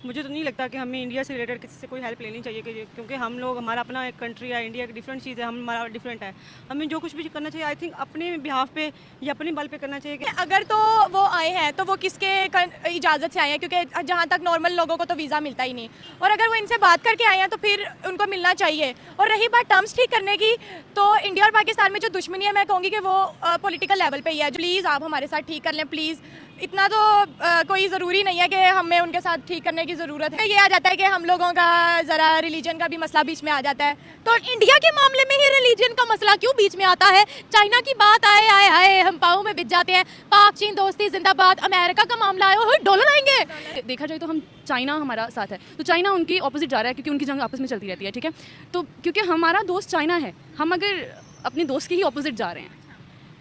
मुझे तो नहीं लगता कि हमें इंडिया से रिलेटेड किसी से कोई हेल्प लेनी चाहिए क्योंकि हम लोग हमारा अपना एक कंट्री है। इंडिया एक डिफरेंट चीज़ है, हमारा डिफरेंट है। हमें जो कुछ भी करना चाहिए आई थिंक अपने बिहाफ पे या अपने बल पे करना चाहिए कि अगर तो वो आए हैं तो वो किसके इजाज़त से आए हैं, क्योंकि जहाँ तक नॉर्मल लोगों को तो वीज़ा मिलता ही नहीं। और अगर वो इनसे बात करके आए हैं तो फिर उनको मिलना चाहिए। और रही बात टर्म्स ठीक करने की, तो इंडिया और पाकिस्तान में जो दुश्मनी है मैं कहूँगी कि वो पॉलिटिकल लेवल पे ही है। प्लीज़ आप हमारे साथ ठीक कर लें प्लीज़। इतना तो कोई ज़रूरी नहीं है कि हमें उनके साथ ठीक करने की ज़रूरत है। ये आ जाता है कि हम लोगों का ज़रा रिलीजन का भी मसला बीच में आ जाता है। तो इंडिया के मामले में ही रिलीजन का मसला क्यों बीच में आता है? चाइना की बात आए आए आए हम पाँव में बिछ जाते हैं। पाक चीन दोस्ती जिंदाबाद। अमेरिका का मामला आया हो डॉलर आएंगे। देखा जाए तो हम चाइना हमारा साथ है, तो चाइना उनकी ऑपोजिट जा रहा है क्योंकि उनकी जंग आपस में चलती रहती है, ठीक है। तो क्योंकि हमारा दोस्त चाइना है, हम अगर अपने दोस्त के ही ऑपोजिट जा रहे हैं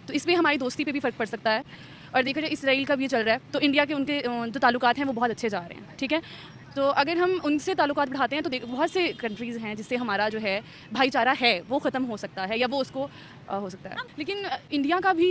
तो इसमें हमारी दोस्ती पे भी फ़र्क पड़ सकता है। और देखा जाए इसराइल का भी ये चल रहा है, तो इंडिया के उनके जो ताल्लुकात हैं वो बहुत अच्छे जा रहे हैं, ठीक है। तो अगर हम उनसे ताल्लुकात बढ़ाते हैं तो बहुत से कंट्रीज़ हैं जिससे हमारा जो है भाईचारा है वो ख़त्म हो सकता है या वो उसको हो सकता है। लेकिन इंडिया का भी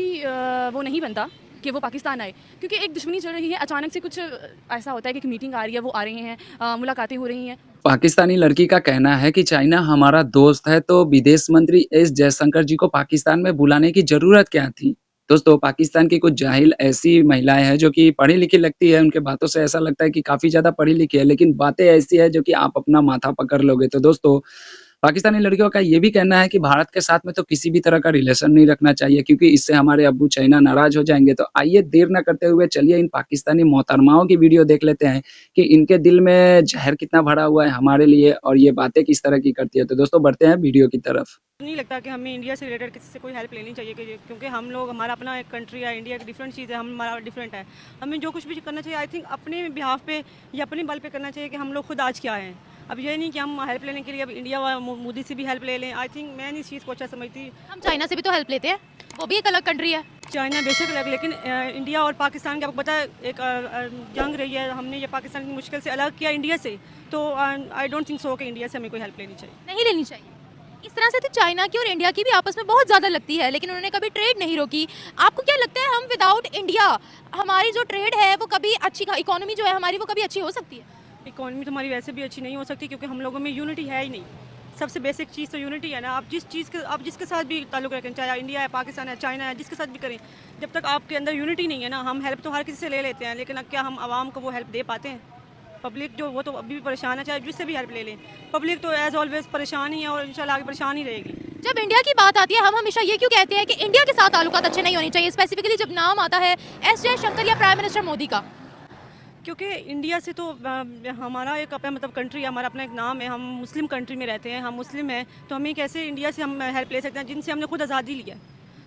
वो नहीं बनता कि वो पाकिस्तान आए, क्योंकि एक दुश्मनी चल रही है। अचानक से कुछ ऐसा होता है कि मीटिंग आ रही है, वो आ रहे हैं, मुलाकातें हो रही हैं। पाकिस्तानी लड़की का कहना है कि चाइना हमारा दोस्त है, तो विदेश मंत्री एस जयशंकर जी को पाकिस्तान में बुलाने की ज़रूरत क्या थी? दोस्तों, पाकिस्तान की कुछ जाहिल ऐसी महिलाएँ हैं जो कि पढ़ी-लिखी लगती है, उनके बातों से ऐसा लगता है कि काफ़ी ज़्यादा पढ़ी-लिखी है, लेकिन बातें ऐसी हैं जो कि आप अपना माथा पकड़ लोगे। तो दोस्तों, पाकिस्तानी लड़कियों का ये भी कहना है कि भारत के साथ में तो किसी भी तरह का रिलेशन नहीं रखना चाहिए क्योंकि इससे हमारे अब्बू चाइना नाराज़ हो जाएँगे। तो आइए देर ना करते हुए चलिए इन पाकिस्तानी मोहतरमाओं की वीडियो देख लेते हैं कि इनके दिल में ज़हर कितना भरा हुआ है हमारे लिए और ये बातें किस तरह की करती है। तो दोस्तों बढ़ते हैं वीडियो की तरफ। नहीं लगता कि हमें इंडिया से रिलेटेड किसी से कोई हेल्प लेनी चाहिए क्योंकि हम लोग हमारा अपना एक कंट्री है। इंडिया एक डिफरेंट चीज़ है, हमारा डिफरेंट है। हमें जो कुछ भी करना चाहिए आई थिंक अपने बिहाफ पे या अपने बल पे करना चाहिए कि हम लोग खुद आज क्या हैं। अब ये नहीं कि हम हेल्प लेने के लिए अब इंडिया व मोदी से भी हेल्प ले लें। आई थिंक मैं इस चीज़ को अच्छा समझती। हम चाइना से भी तो हेल्प लेते हैं, वो भी एक अलग कंट्री है। चाइना बेशक अलग, लेकिन इंडिया और पाकिस्तान के आपको पता है एक जंग रही है। हमने ये पाकिस्तान की मुश्किल से अलग किया इंडिया से, तो आई डोंट थिंक सो कि इंडिया से हमें कोई हेल्प लेनी चाहिए। नहीं लेनी चाहिए। इस तरह से तो चाइना की और इंडिया की भी आपस में बहुत ज़्यादा लगती है, लेकिन उन्होंने कभी ट्रेड नहीं रोकी। आपको क्या लगता है हम विदाउट इंडिया हमारी जो ट्रेड है वो कभी अच्छी, इकोनॉमी जो है हमारी वो कभी अच्छी हो सकती है? इकॉनमी तो हमारी वैसे भी अच्छी नहीं हो सकती क्योंकि हम लोगों में यूनिटी है ही नहीं। सबसे बेसिक चीज़ तो यूनिटी है ना। आप जिसके साथ भी ताल्लुक़ रखें, चाहे इंडिया है, पाकिस्तान है, चाइना है, जिसके साथ भी करें, जब तक आपके अंदर यूनिटी नहीं है ना, हम हेल्प तो हर किसी से ले लेते हैं, लेकिन क्या हम आवाम को वो हेल्प दे पाते हैं? पब्लिक जो वो तो अभी भी परेशान है, चाहे जिससे भी हेल्प ले लें। पब्लिक तो एज ऑलवेज परेशान ही है और इंशाल्लाह आगे परेशान ही रहेगी। जब इंडिया की बात आती है हम हमेशा ये क्यों कहते हैं कि इंडिया के साथ ताल्लुकात अच्छे नहीं होने चाहिए, स्पेसिफिकली जब नाम आता है एस जयशंकर या प्राइम मिनिस्टर मोदी का? क्योंकि इंडिया से तो हमारा एक अपना मतलब कंट्री है, हमारा अपना एक नाम है। हम मुस्लिम कंट्री में रहते हैं, हम मुस्लिम हैं, तो हमें कैसे इंडिया से हम हेल्प ले सकते हैं जिनसे हमने खुद आज़ादी ली है?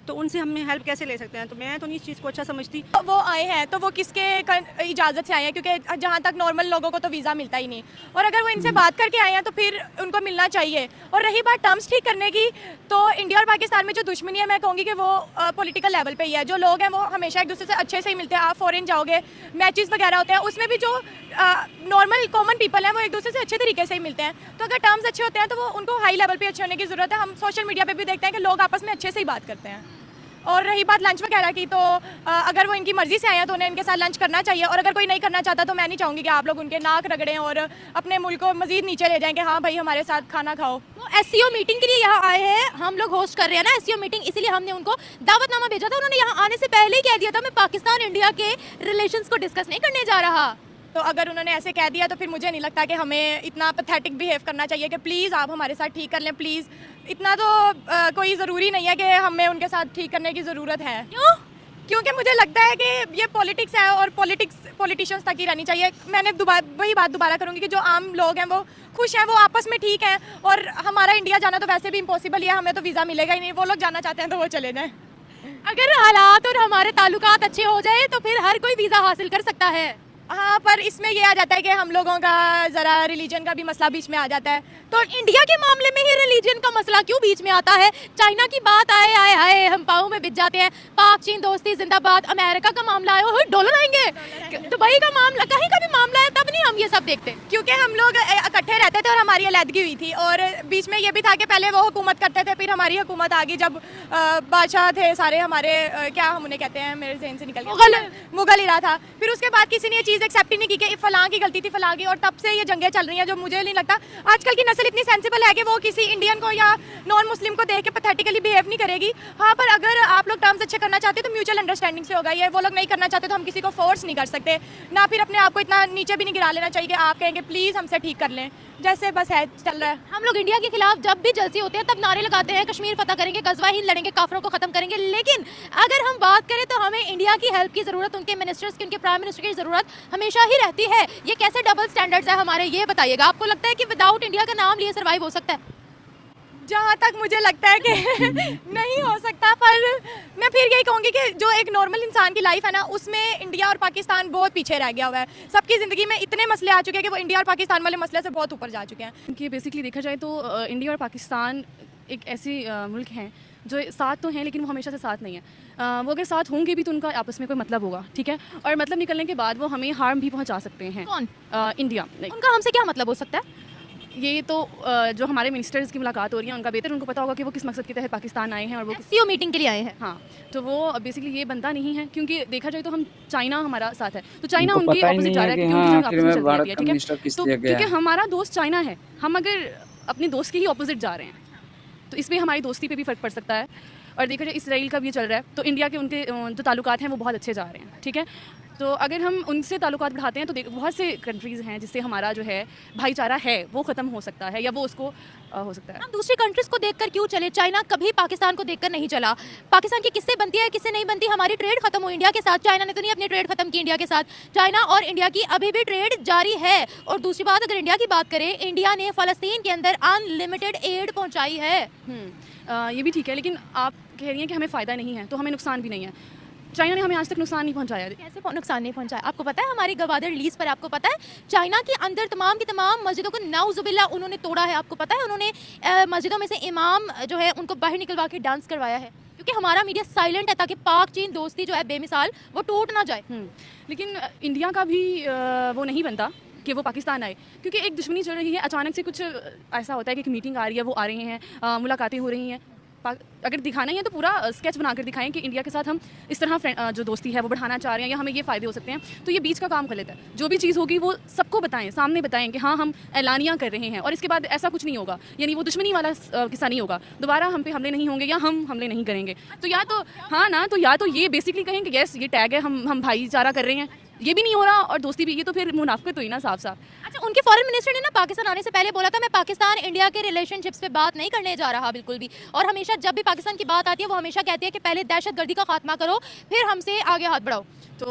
तो उनसे हम हेल्प कैसे ले सकते हैं? तो मैं तो नहीं इस चीज़ को अच्छा समझती। वो आए हैं तो वो किसके इजाज़त से आए हैं, क्योंकि जहाँ तक नॉर्मल लोगों को तो वीज़ा मिलता ही नहीं। और अगर वो इनसे बात करके आए हैं तो फिर उनको मिलना चाहिए। और रही बात टर्म्स ठीक करने की, तो इंडिया और पाकिस्तान में जो दुश्मनी है मैं कहूँगी कि वो पॉलिटिकल लेवल पे ही है। जो लोग हैं वो हमेशा एक दूसरे से अच्छे से ही मिलते हैं। आप फॉरेन जाओगे, मैचेस वगैरह होते हैं, उसमें भी जो नॉर्मल कॉमन पीपल हैं वो एक दूसरे से अच्छे तरीके से ही मिलते हैं। तो अगर टर्म्स अच्छे होते हैं तो वो उनको हाई लेवल पे अच्छे होने की ज़रूरत है। हम सोशल मीडिया पे भी देखते हैं कि लोग आपस में अच्छे से ही बात करते हैं। और रही बात लंच वगैरह की, तो अगर वो इनकी मर्ज़ी से आए हैं तो उन्हें इनके साथ लंच करना चाहिए। और अगर कोई नहीं करना चाहता तो मैं नहीं चाहूँगी कि आप लोग उनके नाक रगड़ें और अपने मुल्क को मज़ीद नीचे ले जाएं कि हाँ भाई हमारे साथ खाना खाओ। वो एससीओ मीटिंग के लिए यहाँ आए हैं, हम लोग होस्ट कर रहे हैं ना एससीओ मीटिंग, इसीलिए हमने उनको दावतनामा भेजा था। उन्होंने यहाँ आने से पहले ही कह दिया था मैं पाकिस्तान इंडिया के रिलेशंस को डिस्कस नहीं करने जा रहा। तो अगर उन्होंने ऐसे कह दिया तो फिर मुझे नहीं लगता कि हमें इतना पैथेटिक बिहेव करना चाहिए कि प्लीज़ आप हमारे साथ ठीक कर लें प्लीज़। इतना तो कोई ज़रूरी नहीं है कि हमें उनके साथ ठीक करने की ज़रूरत है। क्यों? क्योंकि मुझे लगता है कि ये पॉलिटिक्स है और पॉलिटिशियंस तक ही रहनी चाहिए। मैंने वही बात दोबारा करूँगी कि जो आम लोग हैं वो खुश हैं, वो आपस में ठीक हैं। और हमारा इंडिया जाना तो वैसे भी इम्पॉसिबल ही है, हमें तो वीज़ा मिलेगा ही नहीं। वो लोग जाना चाहते हैं तो वो चले जाएँ। अगर हालात और हमारे ताल्लुकात अच्छे हो जाए तो फिर हर कोई वीज़ा हासिल कर सकता है। हाँ, पर इसमें ये आ जाता है कि हम लोगों का ज़रा रिलीजन का भी मसला बीच में आ जाता है। तो इंडिया के मामले में ही रिलीजन का मसला क्यों बीच में आता है? चाइना की बात आए आए आए हम पाँव में बिछ जाते हैं। पाक चीन दोस्ती जिंदाबाद। अमेरिका का मामला आया हो डॉलर आएंगे। दुबई का मामला, कहीं का भी मामला है तब नहीं हम ये सब देखते, क्योंकि हम लोग इकट्ठे रहते थे और हमारी अलहदगी हुई थी। और बीच में ये भी था कि पहले वो हुकूमत करते थे, फिर हमारी हुकूमत आ गई जब बादशाह थे सारे हमारे, क्या हम उन्हें कहते हैं, मेरे जहन से निकल गया, मुगल ही रहा था। फिर उसके बाद किसी ने चीज़ एक्सेप्ट ही नहीं की कि फलां की गलती थी फलां की, और तब से ये जंगें चल रही हैं जो मुझे नहीं लगता आजकल की नस्ल इतनी सेंसिबल है कि वो किसी इंडियन को या नॉन मुस्लिम को देख के पैथेटिकली बिहेव नहीं करेगी। हाँ, पर अगर आप लोग टर्म्स अच्छे करना चाहते हो तो म्यूचुअल अंडरस्टैंडिंग से होगा ये, वो लोग नहीं करना चाहते तो हम किसी को फोर्स नहीं कर सकते ना, फिर अपने आप को इतना नीचे भी नहीं गिरा लेना चाहिए कि आप कहेंगे प्लीज़ हमसे ठीक कर लें, जैसे बस है चल रहा है। हम लोग इंडिया के खिलाफ जब भी जलसे होते हैं तब नारे लगाते हैं कश्मीर फतह करेंगे, गजवा हिंद लड़ेंगे, काफरों को खत्म करेंगे, लेकिन अगर हम बात करें तो हमें इंडिया की हेल्प की ज़रूरत, उनके मिनिस्टर्स की, उनके प्राइम मिनिस्टर की ज़रूरत हमेशा ही रहती है। ये कैसे डबल स्टैंडर्ड्स है हमारे, ये बताइएगा। आपको लगता है कि विदाउट इंडिया का नाम लिए सर्वाइव हो सकता है? जहाँ तक मुझे लगता है कि नहीं हो सकता, पर मैं फिर यही कहूँगी कि जो एक नॉर्मल इंसान की लाइफ है ना, उसमें इंडिया और पाकिस्तान बहुत पीछे रह गया हुआ है। सबकी ज़िंदगी में इतने मसले आ चुके हैं कि वो इंडिया और पाकिस्तान वाले मसले से बहुत ऊपर जा चुके हैं। क्योंकि बेसिकली देखा जाए तो इंडिया और पाकिस्तान एक ऐसे मुल्क हैं जो साथ तो हैं लेकिन वो हमेशा से साथ नहीं है। वो अगर साथ होंगे भी तो उनका आपस में कोई मतलब होगा, ठीक है, और मतलब निकलने के बाद वो हमें हार्म भी पहुंचा सकते हैं। कौन? इंडिया। उनका हमसे क्या मतलब हो सकता है? ये तो जो हमारे मिनिस्टर्स की मुलाकात हो रही है उनका बेहतर उनको पता होगा कि वो किस मकसद के तहत पाकिस्तान आए हैं और वो सीओ मीटिंग के लिए आए हैं। हाँ, तो वो बेसिकली ये बनता नहीं है, क्योंकि देखा जाए तो हम चाइना हमारा साथ है, तो चाइना उनको उनके पता ही ऑपोजिट नहीं जा है रहा है कि क्योंकि उनकी हाँ, जंग आखिर आपस में में चलती भारत रहती है, का ठीक मिनिस्टर है। किस तो लिए गया क्योंकि है? हमारा दोस्त चाइना है, हम अगर अपने दोस्त के ही ऑपोजिट जा रहे हैं तो इसमें हमारी दोस्ती पे भी फ़र्क पड़ सकता है। और देखा जाए इसराइल का भी ये चल रहा है, तो इंडिया के उनके जो ताल्लुकात हैं वो बहुत अच्छे जा रहे हैं, ठीक है। तो अगर हम उनसे ताल्लुकात बढ़ाते हैं तो बहुत से कंट्रीज़ हैं जिससे हमारा जो है भाईचारा है वो ख़त्म हो सकता है या वो उसको हो सकता है। हम दूसरी कंट्रीज को देखकर क्यों चले? चाइना कभी पाकिस्तान को देखकर नहीं चला। पाकिस्तान की किससे बनती है, किससे नहीं बनती? हमारी ट्रेड खत्म हो इंडिया के साथ, चाइना ने तो नहीं अपनी ट्रेड खत्म की इंडिया के साथ। चाइना और इंडिया की अभी भी ट्रेड जारी है। और दूसरी बात, अगर इंडिया की बात करें, इंडिया ने फ़लस्तीन के अंदर अनलिमिटेड एड पहुँचाई है। ये भी ठीक है, लेकिन आप कह रही हैं कि हमें फ़ायदा नहीं है तो हमें नुकसान भी नहीं है। चाइना ने हमें आज तक नुकसान नहीं पहुंचाया। कैसे नुकसान नहीं पहुंचाया? आपको पता है हमारी गवादर लीज पर, आपको पता है चाइना के अंदर तमाम की तमाम मस्जिदों को नाउजुबिल्ला उन्होंने तोड़ा है। आपको पता है उन्होंने मस्जिदों में से इमाम जो है उनको बाहर निकलवा के डांस करवाया है, क्योंकि हमारा मीडिया साइलेंट है ताकि पाक चीन दोस्ती जो है बेमिसाल वो टूट ना जाए। लेकिन इंडिया का भी वो नहीं बनता कि वो पाकिस्तान आए, क्योंकि एक दुश्मनी चल रही है, अचानक से कुछ ऐसा होता है कि एक मीटिंग आ रही है, वो आ रहे हैं, मुलाकातें हो रही हैं। अगर दिखाना ही है तो पूरा स्केच बनाकर दिखाएं कि इंडिया के साथ हम इस तरह जो दोस्ती है वो बढ़ाना चाह रहे हैं या हमें ये फ़ायदे हो सकते हैं। तो ये बीच का काम कर लेता है। जो भी चीज़ होगी वो सबको बताएं, सामने बताएं कि हाँ हम ऐलानियाँ कर रहे हैं, और इसके बाद ऐसा कुछ नहीं होगा, यानी वो दुश्मनी वाला किस्सा नहीं होगा, दोबारा हम पे हमले नहीं होंगे या हम हमले नहीं करेंगे। तो या तो हाँ ना, तो या तो ये बेसिकली कहें कि यस ये टैग है, हम भाईचारा कर रहे हैं, ये भी नहीं हो रहा, और दोस्ती भी, ये तो फिर मुनाफिकत हुई ना साफ साफ। अच्छा, उनके फॉरेन मिनिस्टर ने ना पाकिस्तान आने से पहले बोला था मैं पाकिस्तान इंडिया के रिलेशनशिप्स पे बात नहीं करने जा रहा बिल्कुल भी, और हमेशा जब भी पाकिस्तान की बात आती है वो हमेशा कहती है कि पहले दहशतगर्दी का खात्मा करो फिर हमसे आगे हाथ बढ़ाओ। तो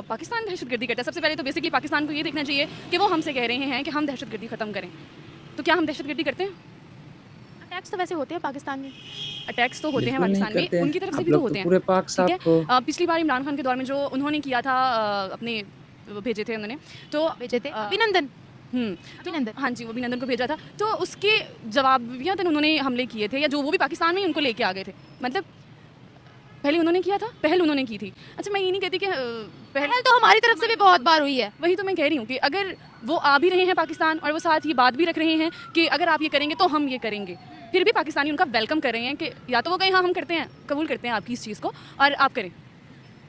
पाकिस्तान दहशतगर्दी करता है। सबसे पहले तो बेसिकली पाकिस्तान को ये देखना चाहिए कि वो हमसे कह रहे हैं कि हम दहशतगर्दी ख़त्म करें, तो क्या हम दहशतगर्दी करते हैं? अटैक्स तो वैसे होते हैं पाकिस्तान में, अटैक्स तो होते हैं बिल्कुल नहीं पाकिस्तान में, करते हैं। उनकी तरफ से आप भी तो लोग होते हैं, पूरे पाक ठीक साफ है। को पिछली बार इमरान खान के दौर में जो उन्होंने किया था, अपने भेजे थे उन्होंने, तो भेजे थे अभिनंदन। तो हाँ जी, वो अभिनंदन को भेजा था, तो उसके जवाबियत उन्होंने हमले किए थे, या जो वो भी पाकिस्तान में ही उनको लेके आ गए थे, मतलब पहले उन्होंने किया था, पहल उन्होंने की थी। अच्छा, मैं ये नहीं कहती कि पहल तो हमारी तरफ से भी बहुत बार हुई है। वही तो मैं कह रही हूँ कि अगर वो आ भी रहे हैं पाकिस्तान और वो साथ ये बात भी रख रहे हैं कि अगर आप ये करेंगे तो हम ये करेंगे, फिर भी पाकिस्तानी उनका वेलकम कर रहे हैं कि या तो वो कहें हाँ हम करते हैं, कबूल करते हैं आपकी इस चीज़ को और आप करें।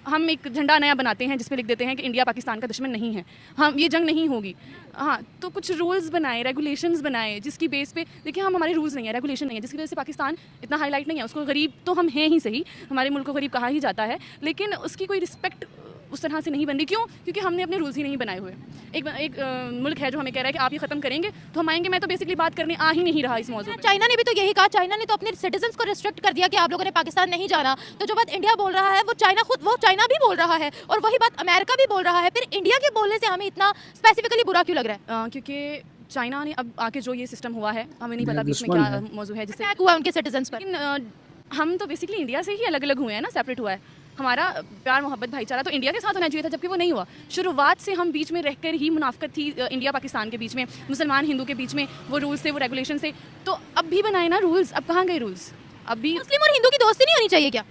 हम एक झंडा नया बनाते हैं जिसमें लिख देते हैं कि इंडिया पाकिस्तान का दुश्मन नहीं है, हम ये जंग नहीं होगी। हाँ, तो कुछ रूल्स बनाए, रेगुलेशंस बनाए, जिसकी बेस पे देखिए हम हमारे रूल्स नहीं है, रेगुलेशन नहीं है, जिसकी वजह से पाकिस्तान इतना हाईलाइट नहीं है। उसको गरीब तो हम हैं ही सही, हमारे मुल्क को गरीब कहा ही जाता है, लेकिन उसकी कोई रिस्पेक्ट उस तरह से नहीं बन रही। क्यों? क्योंकि हमने अपने रूल्स ही नहीं बनाए हुए। एक मुल्क है जो हमें कह रहा है कि आप ये ख़त्म करेंगे तो हम आएंगे। मैं तो बेसिकली बात करने आ ही नहीं रहा इस मौजूद पे। चाइना ने भी तो यही कहा, चाइना ने तो अपने सिटीजन्स को रिस्ट्रिक्ट कर दिया कि आप लोगों ने पाकिस्तान नहीं जाना। तो जो बात इंडिया बोल रहा है वो चाइना भी बोल रहा है, और वही बात अमेरिका भी बोल रहा है। फिर इंडिया के बोलने से हमें इतना स्पेसिफिकली बुरा क्यों लग रहा है? क्योंकि चाइना ने अब आके जो ये सिस्टम हुआ है, हमें नहीं पता बीच में दुश्मन क्या है। मौजूद है, जिससे अटैक हुआ उनके सिटीजन्स पर। लेकिन हम तो बेसिकली इंडिया से ही अलग अलग हुए हैं ना, सेपरेट हुआ है। हमारा प्यार मोहब्बत भाईचारा तो इंडिया के साथ होना चाहिए था, जबकि वो नहीं हुआ। शुरुआत से हम बीच में रहकर ही मुनाफिकत थी इंडिया पाकिस्तान के बीच में, मुसलमान हिंदू के बीच में, वो रूल्स थे, वो रेगुलेशन थे। तो अब भी बनाए ना रूल्स, अब कहाँ गए रूल्स? अब भी मुस्लिम और हिंदू की दोस्ती नहीं होनी चाहिए क्या?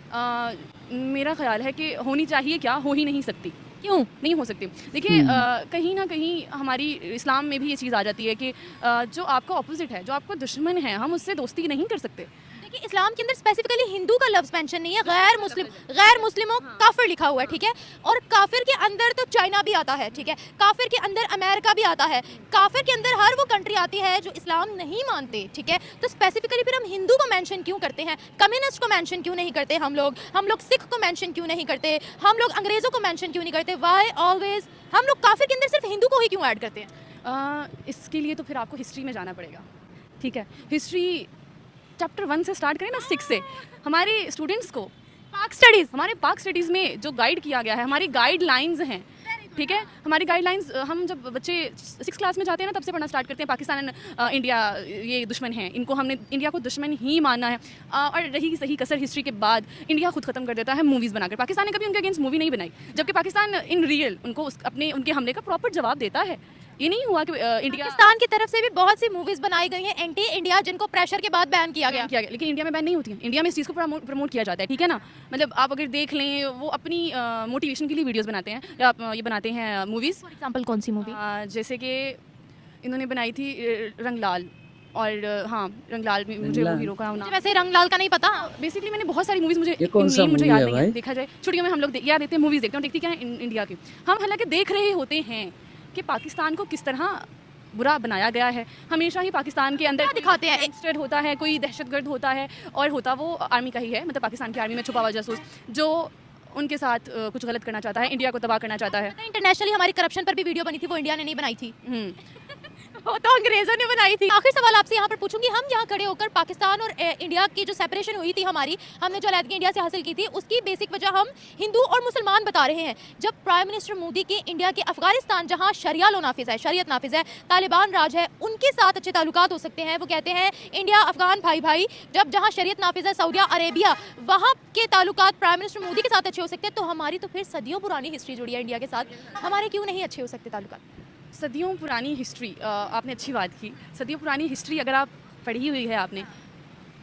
मेरा ख्याल है कि होनी चाहिए, क्या हो ही नहीं सकती। क्यों नहीं हो सकती? देखिए, कहीं ना कहीं हमारी इस्लाम में भी ये चीज़ आ जाती है कि जो आपका ऑपोजिट है, जो आपका दुश्मन है, हम उससे दोस्ती नहीं कर सकते। कि इस्लाम के अंदर स्पेसिफिकली हिंदू का लफ्ज मेंशन नहीं है, गैर मुस्लिमों काफिर लिखा हुआ है, ठीक है। और काफिर के अंदर तो चाइना भी आता है, ठीक है, काफिर के अंदर अमेरिका भी आता है, काफिर के अंदर हर वो कंट्री आती है जो इस्लाम नहीं मानते, ठीक है। तो स्पेसिफिकली फिर हम हिंदू को मेंशन क्यों करते हैं, कम्युनिस्ट को मेंशन क्यों नहीं करते, हम लोग सिख को मेंशन क्यों नहीं करते, हम लोग अंग्रेजों को मेंशन क्यों नहीं करते, वाई ऑलवेज हम लोग काफिर के अंदर सिर्फ हिंदू को ही क्यों ऐड करते हैं? इसके लिए तो फिर आपको हिस्ट्री में जाना पड़ेगा, ठीक है। हिस्ट्री चैप्टर 1 से स्टार्ट करें ना, 6 से। हमारे स्टूडेंट्स को हमारे पाक स्टडीज़ में जो गाइड किया गया है, हमारी गाइडलाइंस हैं, ठीक है। हमारी गाइडलाइंस हम जब बच्चे 6 क्लास में जाते हैं ना, तब से पढ़ना स्टार्ट करते हैं। पाकिस्तान इंडिया ये दुश्मन है, इनको हमने इंडिया को दुश्मन ही मानना है। और रही सही कसर हिस्ट्री के बाद इंडिया खुद ख़त्म कर देता है मूवीज़ बनाकर। पाकिस्तान ने कभी उनके अगेंस्ट मूवी नहीं बनाई, जबकि पाकिस्तान इन रियल उनको उनके हमले का प्रॉपर जवाब देता है। ये नहीं हुआ कि इंडिया पाकिस्तान की तरफ से भी बहुत सी मूवीज बनाई गई हैं एंटी इंडिया, जिनको प्रेशर के बाद बैन किया गया। लेकिन इंडिया में बैन नहीं होती है। इंडिया में इस चीज़ को प्रमोट किया जाता है, ठीक है ना। मतलब आप अगर देख लें, वो अपनी मोटिवेशन के लिए वीडियोस बनाते हैं, या ये बनाते हैं मूवीज़। फॉर एग्जांपल कौन सी मूवी? जैसे कि इन्होंने बनाई थी रंगलाल, और हाँ रंगलाल में मुझे वो हीरो का नाम, वैसे रंगलाल का नहीं पता। बेसिकली मैंने बहुत सारी मूवीज़, मुझे कौन सा मुझे movie याद है नहीं है। भाई? देखा जाए छुट्टियों में हम लोग याद देते हैं, मूवीज़ देखते हैं, देखती क्या है इंडिया की। हम हालांकि देख रहे होते हैं कि पाकिस्तान को किस तरह बुरा बनाया गया है। हमेशा ही पाकिस्तान के अंदर दिखाते हैं, गैंगस्टर होता है, कोई दहशतगर्द होता है, और होता वो आर्मी का ही है, मतलब पाकिस्तान की आर्मी में छुपा हुआ जासूस जो उनके साथ कुछ गलत करना चाहता है, इंडिया को तबाह करना चाहता है। इंटरनेशनली हमारी करप्शन पर भी वीडियो बनी थी, वो इंडिया ने नहीं बनाई थी, वो तो अंग्रेज़ों ने बनाई थी। आखिर सवाल आपसे यहाँ पर पूछूंगी, हम यहाँ खड़े होकर पाकिस्तान और इंडिया की जो सेपरेशन हुई थी हमारी, हमने जो अलहदगी इंडिया से हासिल की थी, उसकी बेसिक वजह हम हिंदू और मुसलमान बता रहे हैं। जब प्राइम मिनिस्टर मोदी के इंडिया के अफगानिस्तान, जहाँ शरिया लो नाफिज है, शरीयत नाफिज है, तालिबान राज है, उनके साथ अच्छे ताल्लुकात हो सकते हैं। वो कहते हैं इंडिया अफगान भाई भाई, जहाँ शरीयत नाफिज है सऊदी अरेबिया, वहाँ के ताल्लुकात प्राइम मिनिस्टर मोदी के साथ अच्छे हो सकते हैं। तो हमारी तो फिर सदियों पुरानी हिस्ट्री जुड़ी है इंडिया के साथ, हमारे क्यों नहीं अच्छे हो सकते ताल्लुकात? सदियों पुरानी हिस्ट्री, आपने अच्छी बात की। सदियों पुरानी हिस्ट्री अगर आप पढ़ी हुई है आपने,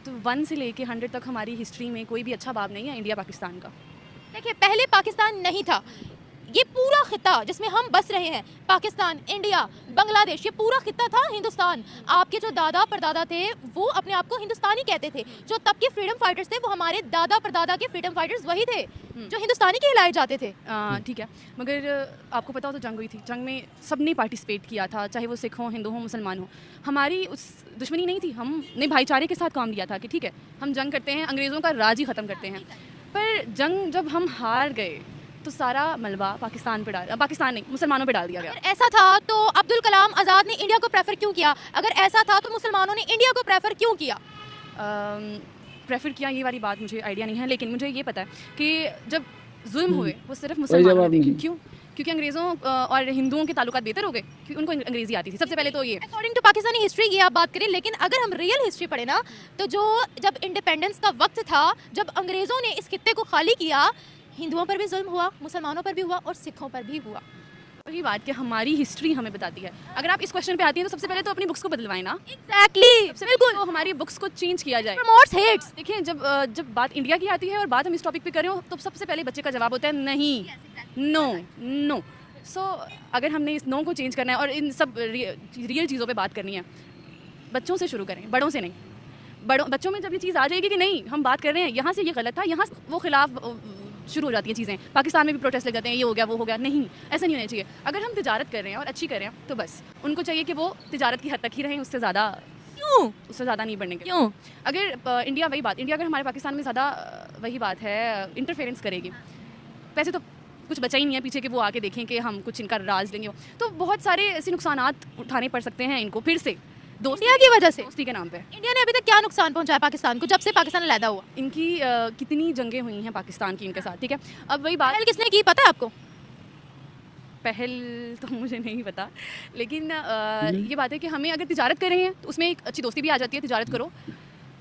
तो 1 से लेके 100 तक हमारी हिस्ट्री में कोई भी अच्छा बाब नहीं है इंडिया पाकिस्तान का। देखिए, पहले पाकिस्तान नहीं था, ये पूरा खिता जिसमें हम बस रहे हैं, पाकिस्तान, इंडिया, बांग्लादेश, ये पूरा खिता था हिंदुस्तान। आपके जो दादा परदादा थे वो अपने आप को हिंदुस्तानी कहते थे। जो तब के फ्रीडम फाइटर्स थे वो हमारे दादा परदादा के फ्रीडम फाइटर्स वही थे जो हिंदुस्तानी कहलाए जाते थे। ठीक है, मगर आपको पता हो तो जंग हुई थी, जंग में सब ने पार्टिसिपेट किया था, चाहे वो सिख हो, हिंदू हो, मुसलमान हो। हमारी उस दुश्मनी नहीं थी, हमने भाईचारे के साथ काम लिया था कि ठीक है हम जंग करते हैं, अंग्रेज़ों का राज ही ख़त्म करते हैं। पर जंग जब हम हार गए तो सारा मलबा पाकिस्तान नहीं मुसलमानों पे डाल दिया गया। अगर ऐसा था तो अब्दुल कलाम आज़ाद ने इंडिया को प्रेफर क्यों किया? अगर ऐसा था तो मुसलमानों ने इंडिया को प्रेफर क्यों किया? प्रेफर किया ये वाली बात मुझे आइडिया नहीं है, लेकिन मुझे ये पता है कि जब जुल्म हुए वो सिर्फ मुसलमानों ने देखे। क्यों? क्योंकि अंग्रेज़ों और हिंदुओं के ताल्लुकात बेहतर हो गए, क्योंकि उनको अंग्रेज़ी आती थी। सबसे पहले तो ये अकॉर्डिंग टू पाकिस्तानी हिस्ट्री ये आप बात करें, लेकिन अगर हम रियल हिस्ट्री पढ़े ना, तो जब इंडिपेंडेंस का वक्त था, जब अंग्रेज़ों ने इस खित्ते को खाली किया, हिंदुओं पर भी जुल्म हुआ, मुसलमानों पर भी हुआ और सिखों पर भी हुआ। वही बात कि हमारी हिस्ट्री हमें बताती है। अगर आप इस क्वेश्चन पे आती हैं तो सबसे पहले तो अपनी बुक्स को बदलवाएं ना। एग्जैक्टली, बिल्कुल, तो हमारी बुक्स को चेंज किया जाए। Promotes hates. देखिए, जब बात इंडिया की आती है और बात हम इस टॉपिक पे कर रहे हो, तो सबसे पहले बच्चे का जवाब होता है नहीं, नो। सो अगर हमने इस नो को चेंज करना है और इन सब रियल चीज़ों पे बात करनी है, बच्चों से शुरू करें, बड़ों से नहीं। बच्चों में जब ये चीज़ आ जाएगी कि नहीं हम बात कर रहे हैं, यहाँ से ये गलत था, यहाँ वो खिलाफ शुरू हो जाती हैं चीज़ें। पाकिस्तान में भी प्रोटेस्ट लग जाते हैं, ये हो गया वो हो गया। नहीं, ऐसा नहीं होना चाहिए। अगर हम तिजारत कर रहे हैं और अच्छी कर रहे हैं तो बस उनको चाहिए कि वो तिजारत की हद तक ही रहें, उससे ज़्यादा नहीं बढ़ने के। क्यों? अगर इंडिया अगर हमारे पाकिस्तान में ज़्यादा वही बात है इंटरफेरेंस करेगी, वैसे तो कुछ बचा ही नहीं है पीछे कि वो आके देखें कि हम कुछ इनका राज लेंगे, तो बहुत सारे ऐसे नुकसानात उठाने पड़ सकते हैं इनको फिर से इंडिया की वजह से। दोस्ती के नाम पे इंडिया ने अभी तक क्या नुकसान पहुंचाया पाकिस्तान को जब से पाकिस्तान अलहदा हुआ? इनकी कितनी जंगें हुई हैं पाकिस्तान की इनके साथ, ठीक है। अब वही बात, पहल किसने की पता है आपको? पहल तो मुझे नहीं पता, लेकिन ये बात है कि हमें अगर तिजारत कर रहे हैं तो उसमें एक अच्छी दोस्ती भी आ जाती है। तिजारत करो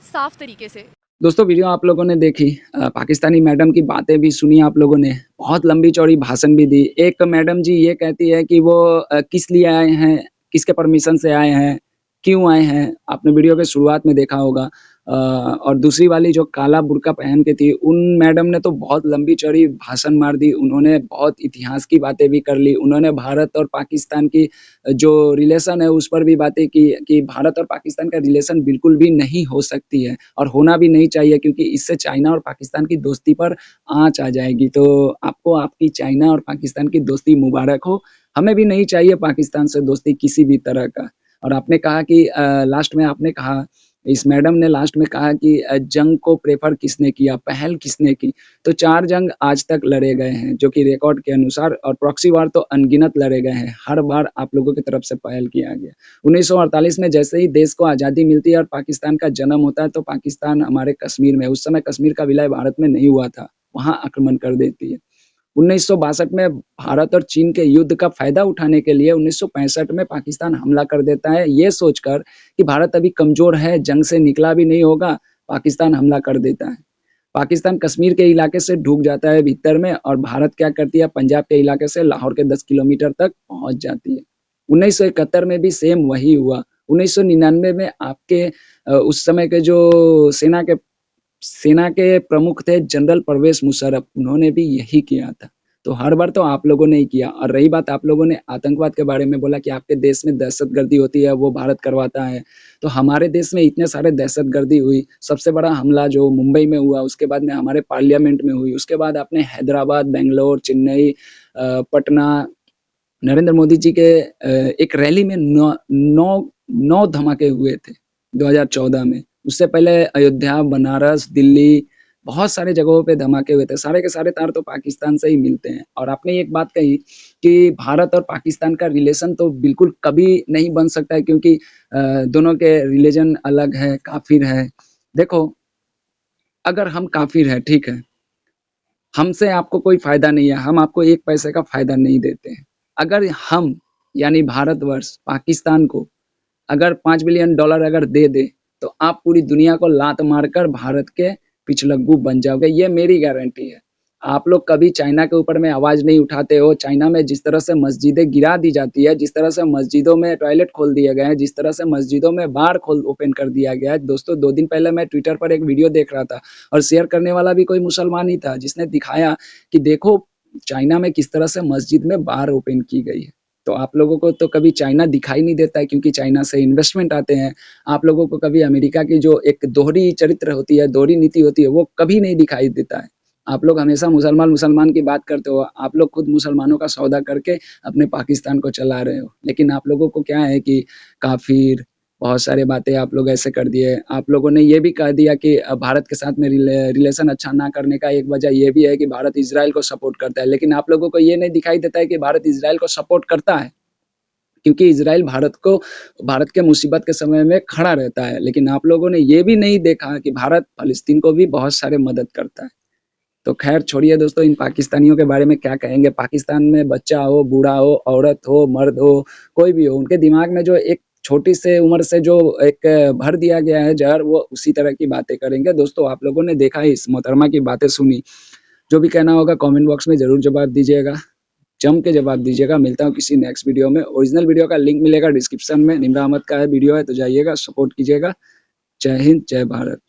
साफ तरीके से। दोस्तों, वीडियो आप लोगों ने देखी, पाकिस्तानी मैडम की बातें भी सुनी आप लोगों ने, बहुत लंबी चौड़ी भाषण भी दी। एक मैडम जी ये कहती है कि वो किस लिए आए हैं, किसके परमिशन से आए हैं, क्यों आए हैं, आपने वीडियो के शुरुआत में देखा होगा। और दूसरी वाली जो काला बुर्का पहन के थी, उन मैडम ने तो बहुत लंबी-चौड़ी भाषण मार दी। उन्होंने बहुत इतिहास की बातें भी कर ली। उन्होंने भारत और पाकिस्तान की जो रिलेशन है उस पर भी बातें की कि भारत और पाकिस्तान का रिलेशन बिल्कुल भी नहीं हो सकती है और होना भी नहीं चाहिए, क्योंकि इससे चाइना और पाकिस्तान की दोस्ती पर आँच आ जाएगी। तो आपको आपकी चाइना और पाकिस्तान की दोस्ती मुबारक हो। हमें भी नहीं चाहिए पाकिस्तान से दोस्ती किसी भी तरह का। और आपने कहा कि लास्ट में आपने कहा, इस मैडम ने लास्ट में कहा कि जंग को प्रेफ़र किसने किया, पहल किसने की? तो 4 जंग आज तक लड़े गए हैं, जो कि रिकॉर्ड के अनुसार, और प्रॉक्सी वार तो अनगिनत लड़े गए हैं। हर बार आप लोगों की तरफ से पहल किया गया। 1948 में जैसे ही देश को आज़ादी मिलती है और पाकिस्तान का जन्म होता है, तो पाकिस्तान हमारे कश्मीर में, उस समय कश्मीर का विलय भारत में नहीं हुआ था, वहाँ आक्रमण कर देती है। 1962 में भारत और चीन के युद्ध का फ़ायदा उठाने के लिए 1965 में पाकिस्तान हमला कर देता है, ये सोचकर कि भारत अभी कमज़ोर है, जंग से निकला भी नहीं होगा, पाकिस्तान हमला कर देता है। पाकिस्तान कश्मीर के इलाके से ढुक जाता है भीतर में, और भारत क्या करती है, पंजाब के इलाके से लाहौर के 10 किलोमीटर तक पहुँच जाती है। 1971 में भी सेम वही हुआ। 1999 में आपके उस समय के जो सेना के प्रमुख थे जनरल परवेज़ मुशर्रफ, उन्होंने भी यही किया था। तो हर बार तो आप लोगों ने ही किया। और रही बात, आप लोगों ने आतंकवाद के बारे में बोला कि आपके देश में दहशतगर्दी होती है, वो भारत करवाता है। तो हमारे देश में इतने सारे दहशतगर्दी हुई, सबसे बड़ा हमला जो मुंबई में हुआ, उसके बाद में हमारे पार्लियामेंट में हुई, उसके बाद आपने हैदराबाद, बैंगलोर, चेन्नई, पटना, नरेंद्र मोदी जी के एक रैली में 9 धमाके हुए थे 2014 में। उससे पहले अयोध्या, बनारस, दिल्ली, बहुत सारे जगहों पे धमाके हुए थे। सारे के सारे तार तो पाकिस्तान से ही मिलते हैं। और आपने एक बात कही कि भारत और पाकिस्तान का रिलेशन तो बिल्कुल कभी नहीं बन सकता है, क्योंकि दोनों के रिलीजन अलग है, काफ़िर है। देखो, अगर हम काफ़िर हैं, ठीक है, हमसे आपको कोई फ़ायदा नहीं है, हम आपको 1 पैसे का फ़ायदा नहीं देते हैं। अगर हम, यानी भारतवर्ष, पाकिस्तान को अगर $5 बिलियन अगर दे दे, तो आप पूरी दुनिया को लात मारकर भारत के पिछलग्गू बन जाओगे, ये मेरी गारंटी है। आप लोग कभी चाइना के ऊपर में आवाज़ नहीं उठाते हो। चाइना में जिस तरह से मस्जिदें गिरा दी जाती है, जिस तरह से मस्जिदों में टॉयलेट खोल दिए गए हैं, जिस तरह से मस्जिदों में बार ओपन कर दिया गया है। दोस्तों, 2 दिन पहले मैं ट्विटर पर एक वीडियो देख रहा था, और शेयर करने वाला भी कोई मुसलमान ही था, जिसने दिखाया कि देखो चाइना में किस तरह से मस्जिद में बार ओपन की गई है। तो आप लोगों को तो कभी चाइना दिखाई नहीं देता है, क्योंकि चाइना से इन्वेस्टमेंट आते हैं। आप लोगों को कभी अमेरिका की जो एक दोहरी चरित्र होती है, दोहरी नीति होती है, वो कभी नहीं दिखाई देता है। आप लोग हमेशा मुसलमान की बात करते हो। आप लोग खुद मुसलमानों का सौदा करके अपने पाकिस्तान को चला रहे हो। लेकिन आप लोगों को क्या है कि काफ़िर, बहुत सारी बातें आप लोग ऐसे कर दिए। आप लोगों ने ये भी कह दिया कि भारत के साथ में रिलेशन अच्छा ना करने का एक वजह ये भी है कि भारत इज़राइल को सपोर्ट करता है। लेकिन आप लोगों को ये नहीं दिखाई देता है कि भारत इज़राइल को सपोर्ट करता है, क्योंकि इज़राइल भारत के मुसीबत के समय में खड़ा रहता है। लेकिन आप लोगों ने ये भी नहीं देखा कि भारत फ़लस्तीन को भी बहुत सारे मदद करता है। तो ख़ैर छोड़िए दोस्तों, इन पाकिस्तानियों के बारे में क्या कहेंगे। पाकिस्तान में बच्चा हो, बूढ़ा हो, औरत हो, मर्द हो, कोई भी हो, उनके दिमाग में जो एक छोटी से उम्र से जो एक भर दिया गया है ज़हर, वो उसी तरह की बातें करेंगे। दोस्तों, आप लोगों ने देखा, इस मोहतरमा की बातें सुनी। जो भी कहना होगा कमेंट बॉक्स में ज़रूर जवाब दीजिएगा, जम के जवाब दीजिएगा। मिलता हूँ किसी नेक्स्ट वीडियो में। ओरिजिनल वीडियो का लिंक मिलेगा डिस्क्रिप्शन में। निम्रा अहमद का वीडियो है, तो जाइएगा, सपोर्ट कीजिएगा। जय हिंद, जय भारत।